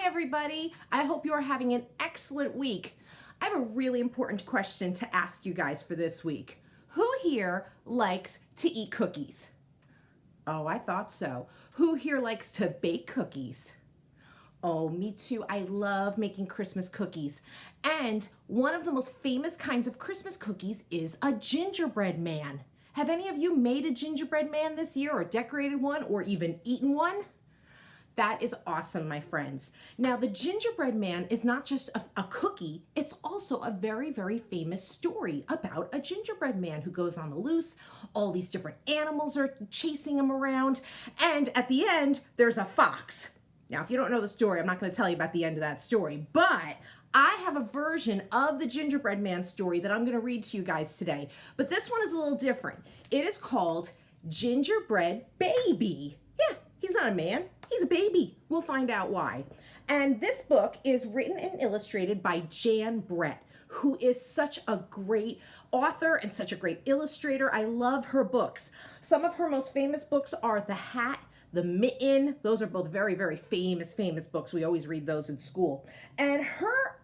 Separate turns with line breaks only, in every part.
everybody. I hope you are having an excellent week. I have a really important question to ask you guys for this week. Who here likes to eat cookies? Oh, I thought so. Who here likes to bake cookies? Oh, me too. I love making Christmas cookies. And one of the most famous kinds of Christmas cookies is a gingerbread man. Have any of you made a gingerbread man this year or decorated one or even eaten one? That is awesome, my friends. Now, the gingerbread man is not just a cookie, it's also a very, very famous story about a gingerbread man who goes on the loose. All these different animals are chasing him around, and at the end, there's a fox. Now, if you don't know the story, I'm not going to tell you about the end of that story, but I have a version of the gingerbread man story that I'm going to read to you guys today. But this one is a little different. It is called Gingerbread Baby. Yeah, he's not a man. He's a baby. We'll find out why. And this book is written and illustrated by Jan Brett, who is such a great author and such a great illustrator. I love her books. Some of her most famous books are The Hat, The Mitten. Those are both very, very famous books. We always read those in school. And her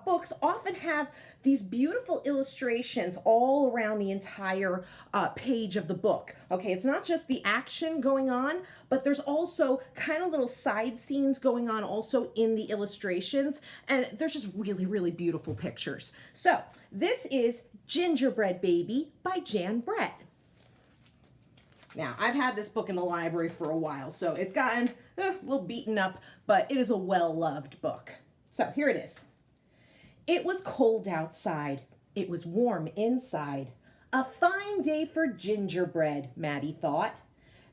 books often have these beautiful illustrations all around the entire page of the book. Okay, it's not just the action going on, but there's also kind of little side scenes going on also in the illustrations, and there's just really, really beautiful pictures. So this is Gingerbread Baby by Jan Brett. Now, I've had this book in the library for a while, so it's gotten a little beaten up, but it is a well-loved book. So here it is. It was cold outside. It was warm inside. A fine day for gingerbread, Maddie thought.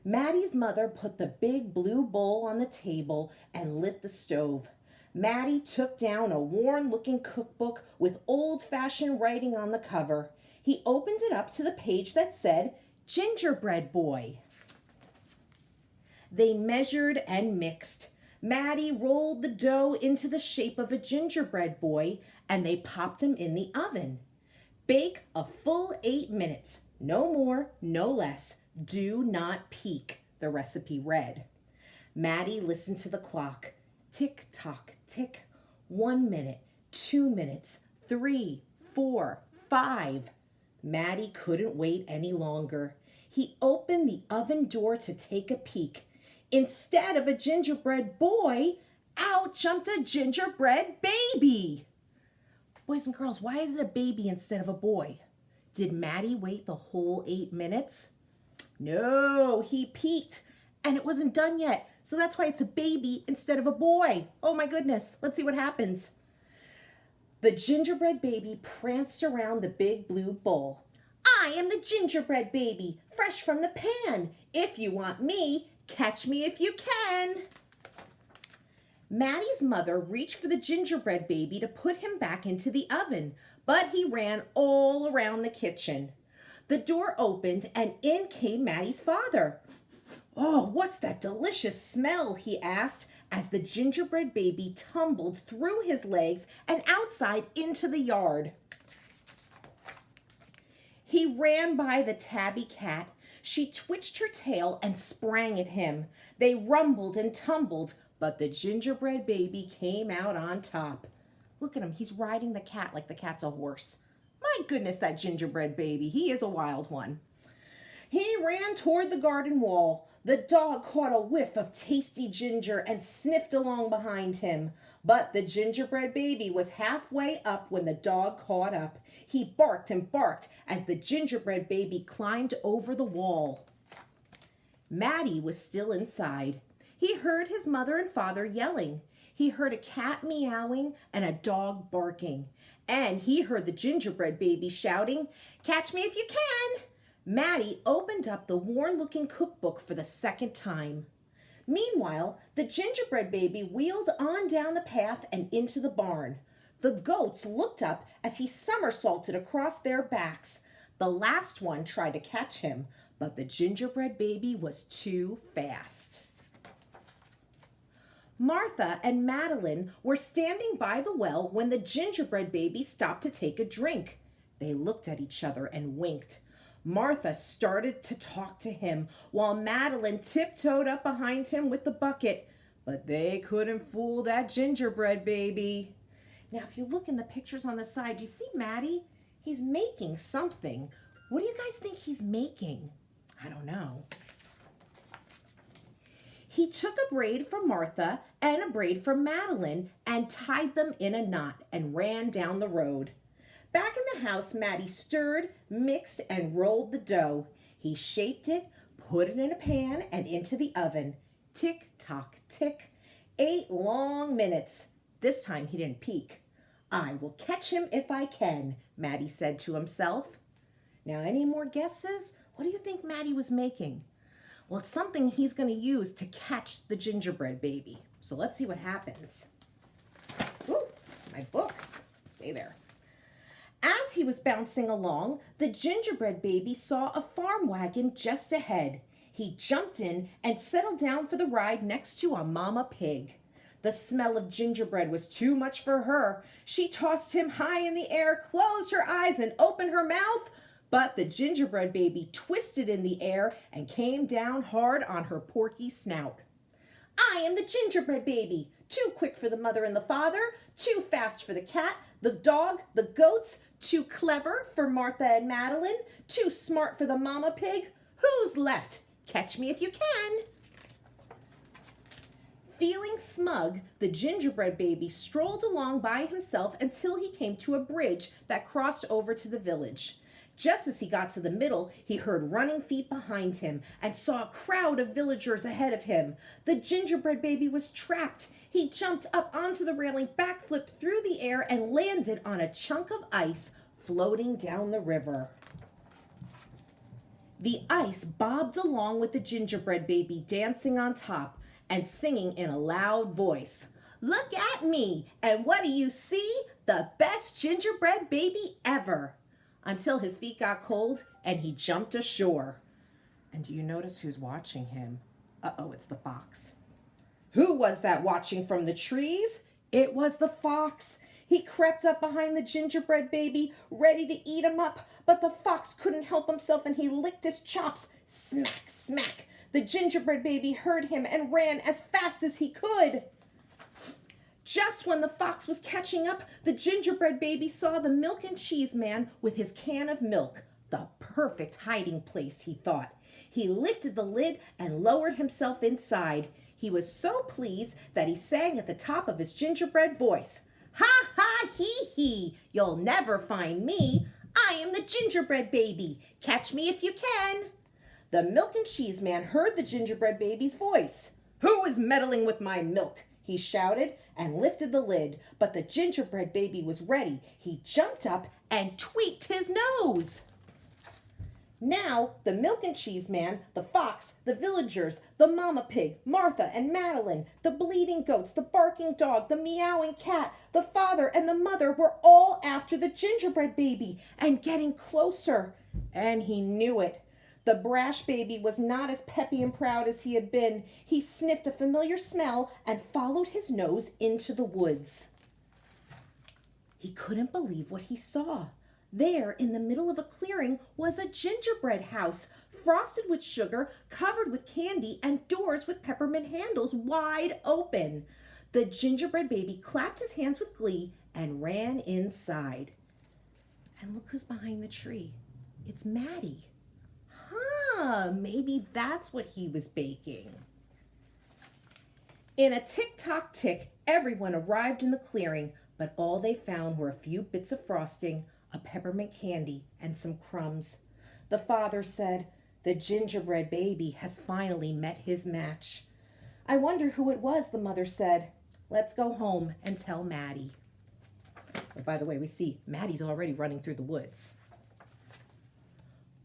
Maddie's mother put the big blue bowl on the table and lit the stove. Maddie took down a worn-looking cookbook with old-fashioned writing on the cover. He opened it up to the page that said, Gingerbread Boy. They measured and mixed. Maddie rolled the dough into the shape of a gingerbread boy, and they popped him in the oven. Bake a full 8 minutes. No more, no less. Do not peek, the recipe read. Maddie listened to the clock. Tick, tock, tick. 1 minute, 2 minutes, 3, 4, 5. Maddie couldn't wait any longer. He opened the oven door to take a peek. Instead of a gingerbread boy, out jumped a gingerbread baby. Boys and girls, why is it a baby instead of a boy? Did Maddie wait the whole 8 minutes? No, he peeked, and it wasn't done yet. So that's why it's a baby instead of a boy. Oh my goodness, let's see what happens. The gingerbread baby pranced around the big blue bowl. I am the gingerbread baby, fresh from the pan. If you want me, catch me if you can. Maddie's mother reached for the gingerbread baby to put him back into the oven, but he ran all around the kitchen. The door opened and in came Maddie's father. Oh, what's that delicious smell? He asked as the gingerbread baby tumbled through his legs and outside into the yard. He ran by the tabby cat. She twitched her tail and sprang at him. They rumbled and tumbled, but the gingerbread baby came out on top. Look at him. He's riding the cat like the cat's a horse. My goodness, that gingerbread baby. He is a wild one. He ran toward the garden wall. The dog caught a whiff of tasty ginger and sniffed along behind him. But the gingerbread baby was halfway up when the dog caught up. He barked and barked as the gingerbread baby climbed over the wall. Maddie was still inside. He heard his mother and father yelling. He heard a cat meowing and a dog barking. And he heard the gingerbread baby shouting, "Catch me if you can!" Maddie opened up the worn-looking cookbook for the second time. Meanwhile, the gingerbread baby wheeled on down the path and into the barn. The goats looked up as he somersaulted across their backs. The last one tried to catch him, but the gingerbread baby was too fast. Martha and Madeline were standing by the well when the gingerbread baby stopped to take a drink. They looked at each other and winked. Martha started to talk to him while Madeline tiptoed up behind him with the bucket. But they couldn't fool that gingerbread baby. Now, if you look in the pictures on the side, you see Maddie? He's making something. What do you guys think he's making? I don't know. He took a braid from Martha and a braid from Madeline and tied them in a knot and ran down the road. Back in the house, Maddie stirred, mixed, and rolled the dough. He shaped it, put it in a pan and into the oven. Tick, tock, tick. 8 long minutes. This time he didn't peek. I will catch him if I can, Maddie said to himself. Now, any more guesses? What do you think Maddie was making? Well, it's something he's going to use to catch the gingerbread baby. So let's see what happens. Ooh, my book. Stay there. As he was bouncing along, the gingerbread baby saw a farm wagon just ahead. He jumped in and settled down for the ride next to a mama pig. The smell of gingerbread was too much for her. She tossed him high in the air, closed her eyes, and opened her mouth. But the gingerbread baby twisted in the air and came down hard on her porky snout. I am the gingerbread baby, too quick for the mother and the father, too fast for the cat, the dog, the goats, too clever for Martha and Madeline, too smart for the mama pig. Who's left? Catch me if you can. Feeling smug, the gingerbread baby strolled along by himself until he came to a bridge that crossed over to the village. Just as he got to the middle, he heard running feet behind him and saw a crowd of villagers ahead of him. The gingerbread baby was trapped. He jumped up onto the railing, backflipped through the air, and landed on a chunk of ice floating down the river. The ice bobbed along with the gingerbread baby dancing on top and singing in a loud voice. Look at me, and what do you see? The best gingerbread baby ever. Until his feet got cold and he jumped ashore. And do you notice who's watching him? Uh-oh, it's the fox. Who was that watching from the trees? It was the fox. He crept up behind the gingerbread baby, ready to eat him up, but the fox couldn't help himself and he licked his chops. Smack, smack. The gingerbread baby heard him and ran as fast as he could. Just when the fox was catching up, the gingerbread baby saw the milk and cheese man with his can of milk. The perfect hiding place, he thought. He lifted the lid and lowered himself inside. He was so pleased that he sang at the top of his gingerbread voice. Ha ha hee hee, you'll never find me. I am the gingerbread baby. Catch me if you can. The milk and cheese man heard the gingerbread baby's voice. Who is meddling with my milk? He shouted and lifted the lid, but the gingerbread baby was ready. He jumped up and tweaked his nose. Now, the milk and cheese man, the fox, the villagers, the mama pig, Martha and Madeline, the bleating goats, the barking dog, the meowing cat, the father and the mother were all after the gingerbread baby and getting closer. And he knew it. The brash baby was not as peppy and proud as he had been. He sniffed a familiar smell and followed his nose into the woods. He couldn't believe what he saw. There, in the middle of a clearing, was a gingerbread house, frosted with sugar, covered with candy, and doors with peppermint handles wide open. The gingerbread baby clapped his hands with glee and ran inside. And look who's behind the tree. It's Maddie. Maybe that's what he was baking. In a tick-tock-tick, everyone arrived in the clearing, but all they found were a few bits of frosting, a peppermint candy, and some crumbs. The father said, "The gingerbread baby has finally met his match." "I wonder who it was," the mother said. "Let's go home and tell Maddie." Oh, by the way, we see Maddie's already running through the woods.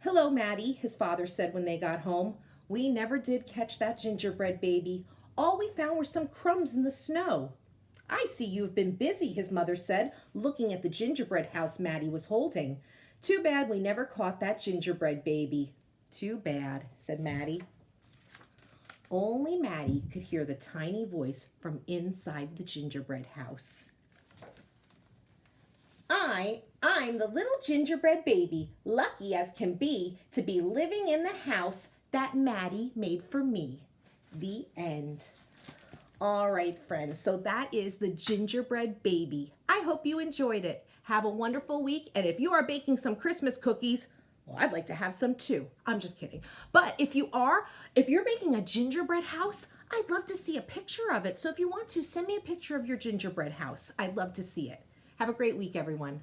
"Hello, Maddie," his father said when they got home. "We never did catch that gingerbread baby. All we found were some crumbs in the snow." "I see you've been busy," his mother said, looking at the gingerbread house Maddie was holding. "Too bad we never caught that gingerbread baby." "Too bad," said Maddie. Only Maddie could hear the tiny voice from inside the gingerbread house. I'm the little gingerbread baby, lucky as can be to be living in the house that Maddie made for me." The end. All right, friends, so that is the gingerbread baby. I hope you enjoyed it. Have a wonderful week, and if you are baking some Christmas cookies, well, I'd like to have some too. I'm just kidding. But if you're making a gingerbread house, I'd love to see a picture of it. So if you want to, send me a picture of your gingerbread house. I'd love to see it. Have a great week, everyone.